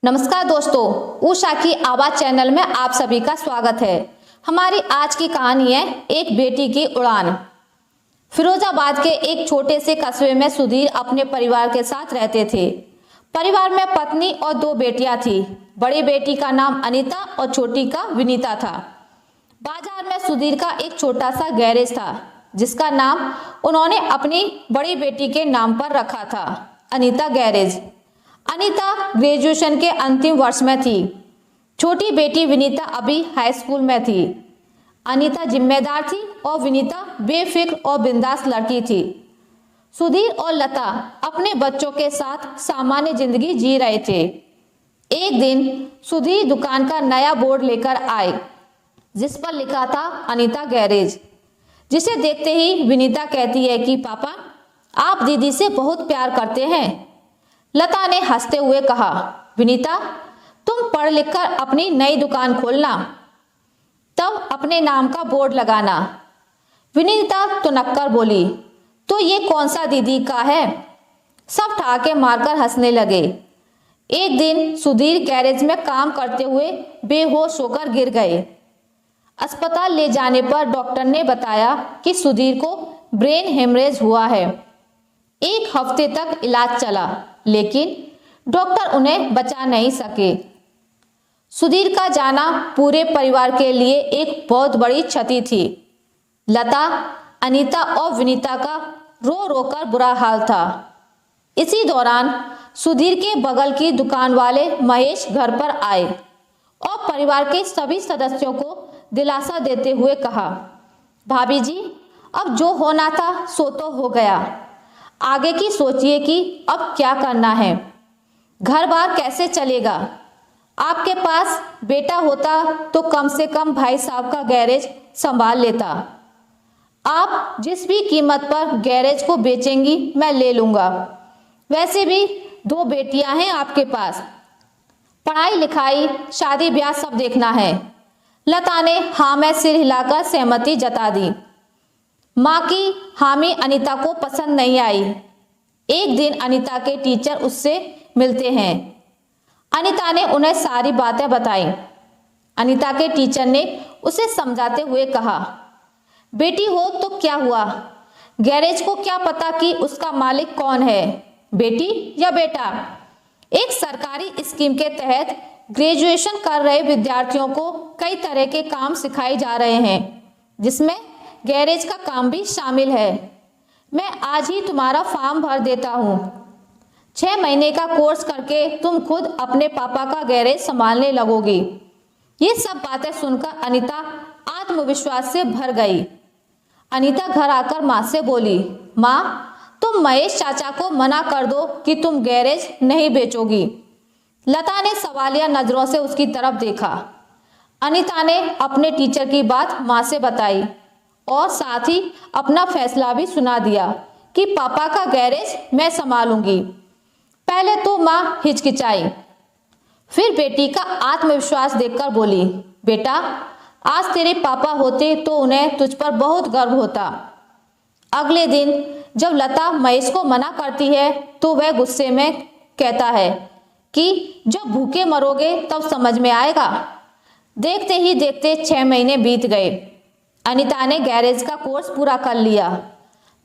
नमस्कार दोस्तों, उषा की आवाज चैनल में आप सभी का स्वागत है। हमारी आज की कहानी है एक बेटी की उड़ान। फिरोजाबाद के एक छोटे से कस्बे में सुधीर अपने परिवार के साथ रहते थे। परिवार में पत्नी और 2 बेटियां थी। बड़ी बेटी का नाम अनीता और छोटी का विनीता था। बाजार में सुधीर का एक छोटा सा गैरेज था जिसका नाम उन्होंने अपनी बड़ी बेटी के नाम पर रखा था, अनीता गैरेज। अनीता ग्रेजुएशन के अंतिम वर्ष में थी। छोटी बेटी विनीता अभी हाई स्कूल में थी। अनीता जिम्मेदार थी और विनीता बेफिक्र और बिंदास लड़की थी। सुधीर और लता अपने बच्चों के साथ सामान्य जिंदगी जी रहे थे। एक दिन सुधीर दुकान का नया बोर्ड लेकर आए जिस पर लिखा था अनीता गैरेज, जिसे देखते ही विनीता कहती है कि पापा, आप दीदी से बहुत प्यार करते हैं। लता ने हंसते हुए कहा, विनीता, तुम पढ़ लिख कर अपनी नई दुकान खोलना, तब अपने नाम का बोर्ड लगाना। विनीता तुनक्कर बोली, तो ये कौन सा दीदी का है? सब ठहाके मारकर हंसने लगे। एक दिन सुधीर गैरेज में काम करते हुए बेहोश होकर गिर गए। अस्पताल ले जाने पर डॉक्टर ने बताया कि सुधीर को ब्रेन हेमरेज हुआ है। 1 हफ्ते तक इलाज चला, लेकिन डॉक्टर उन्हें बचा नहीं सके। सुधीर का जाना पूरे परिवार के लिए एक बहुत बड़ी क्षति थी। लता, अनीता और विनीता का रो रो कर बुरा हाल था। इसी दौरान सुधीर के बगल की दुकान वाले महेश घर पर आए और परिवार के सभी सदस्यों को दिलासा देते हुए कहा, भाभी जी, अब जो होना था सो तो हो गया। आगे की सोचिए कि अब क्या करना है। घर बार कैसे चलेगा? आपके पास बेटा होता तो कम से कम भाई साहब का गैरेज संभाल लेता। आप जिस भी कीमत पर गैरेज को बेचेंगी मैं ले लूंगा। वैसे भी 2 बेटियां हैं आपके पास, पढ़ाई लिखाई शादी ब्याह सब देखना है। लता ने हाँ में सिर हिलाकर सहमति जता दी। माँ की हामी अनीता को पसंद नहीं आई। एक दिन अनीता के टीचर उससे मिलते हैं। अनीता ने उन्हें सारी बातें बताई। अनीता के टीचर ने उसे समझाते हुए कहा, बेटी हो तो क्या हुआ, गैरेज को क्या पता कि उसका मालिक कौन है, बेटी या बेटा। एक सरकारी स्कीम के तहत ग्रेजुएशन कर रहे विद्यार्थियों को कई तरह के काम सिखाए जा रहे हैं, जिसमें गैरेज का काम भी शामिल है। मैं आज ही तुम्हारा फॉर्म भर देता हूँ। 6 महीने का कोर्स करके तुम खुद अपने पापा का गैरेज संभालने लगोगी। ये सब बातें सुनकर अनीता आत्मविश्वास से भर गई। अनीता घर आकर माँ से बोली, माँ, तुम महेश चाचा को मना कर दो कि तुम गैरेज नहीं बेचोगी। लता ने सवालिया नजरों से उसकी तरफ देखा। अनीता ने अपने टीचर की बात माँ से बताई और साथ ही अपना फैसला भी सुना दिया कि पापा का गैरेज मैं संभालूंगी। पहले तो माँ हिचकिचाई, फिर बेटी का आत्मविश्वास देखकर बोली, बेटा, आज तेरे पापा होते तो उन्हें तुझ पर बहुत गर्व होता। अगले दिन जब लता महेश को मना करती है तो वह गुस्से में कहता है कि जब भूखे मरोगे तब समझ में आएगा। देखते ही देखते 6 महीने बीत गए। अनीता ने गैरेज का कोर्स पूरा कर लिया।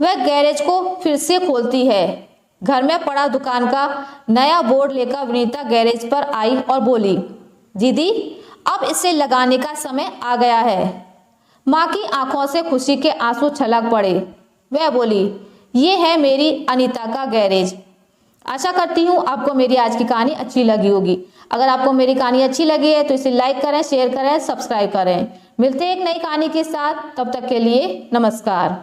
वह गैरेज को फिर से खोलती है। घर में पड़ा दुकान का नया बोर्ड लेकर विनीता गैरेज पर आई और बोली, दीदी, अब इसे लगाने का समय आ गया है। माँ की आंखों से खुशी के आंसू छलक पड़े। वह बोली, ये है मेरी अनीता का गैरेज। आशा करती हूँ आपको मेरी आज की कहानी अच्छी लगी होगी। अगर आपको मेरी कहानी अच्छी लगी है तो इसे लाइक करें, शेयर करें, सब्सक्राइब करें। मिलते हैं एक नई कहानी के साथ, तब तक के लिए नमस्कार।